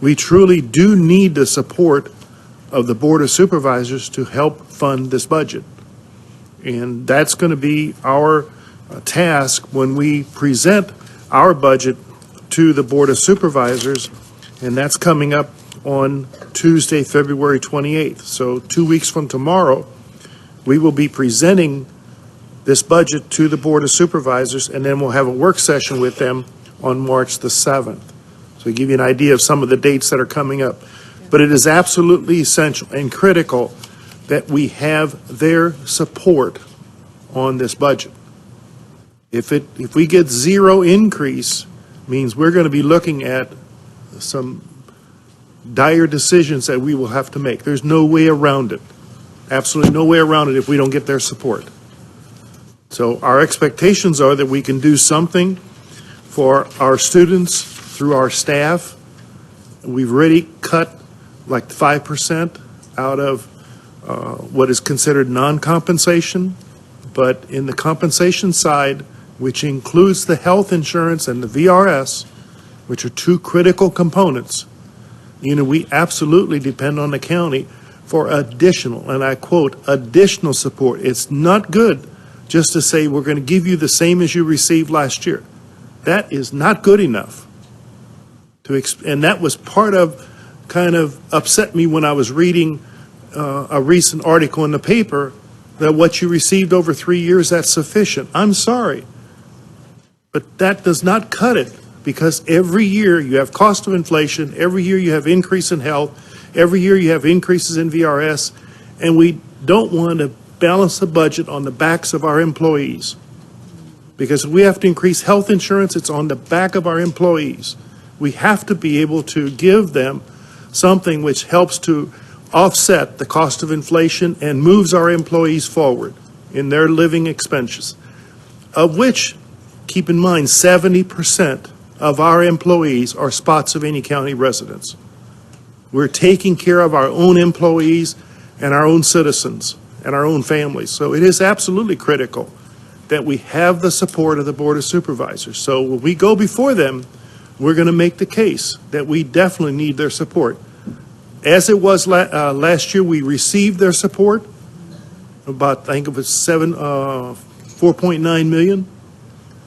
We truly do need the support of the Board of Supervisors to help fund this budget. And that's going to be our task when we present our budget to the Board of Supervisors, and that's coming up on Tuesday, February 28th. So 2 weeks from tomorrow, we will be presenting this budget to the Board of Supervisors, and then we'll have a work session with them on March the 7th. So to give you an idea of some of the dates that are coming up. But it is absolutely essential and critical that we have their support on this budget. If we get zero increase, means we're going to be looking at some dire decisions that we will have to make. There's no way around it. Absolutely no way around it if we don't get their support. So our expectations are that we can do something for our students through our staff. We've already cut like 5% out of what is considered non-compensation, but in the compensation side, which includes the health insurance and the VRS, which are two critical components, we absolutely depend on the county for additional, and I quote, additional support. It's not good just to say we're going to give you the same as you received last year. That is not good enough. And that was part of kind of upset me when I was reading a recent article in the paper that what you received over 3 years, that's sufficient. I'm sorry, but that does not cut it, because every year you have cost of inflation, every year you have increase in health, every year you have increases in VRS, and we don't want to balance the budget on the backs of our employees. Because if we have to increase health insurance, it's on the back of our employees. We have to be able to give them something which helps to offset the cost of inflation and moves our employees forward in their living expenses, of which, keep in mind, 70% of our employees are Spotsylvania County residents. We're taking care of our own employees and our own citizens and our own families. So it is absolutely critical that we have the support of the Board of Supervisors. So when we go before them, we're going to make the case that we definitely need their support. As it was last year, we received their support, about, I think it was 4.9 million,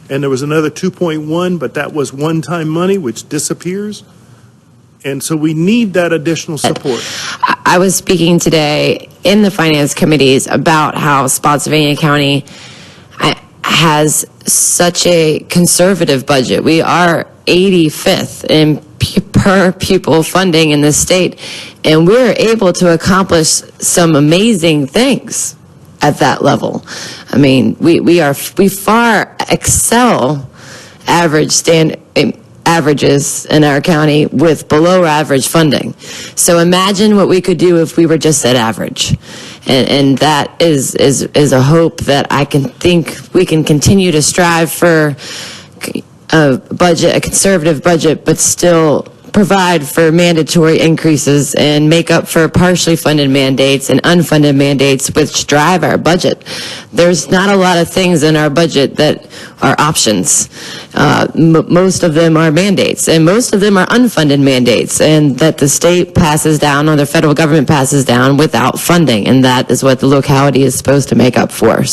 and there was another 2.1, but that was one-time money, which disappears. And so we need that additional support. I was speaking today in the finance committees about how Spotsylvania County has such a conservative budget. We are 85th in per pupil funding in the state, and we're able to accomplish some amazing things at that level. I mean, we far excel averages in our county with below average funding. So imagine what we could do if we were just at average. And that is a hope that I can think we can continue to strive for a conservative budget, but still provide for mandatory increases and make up for partially funded mandates and unfunded mandates which drive our budget. There's not a lot of things in our budget that are options. Most of them are mandates, and most of them are unfunded mandates, and that the state passes down or the federal government passes down without funding, and that is what the locality is supposed to make up for.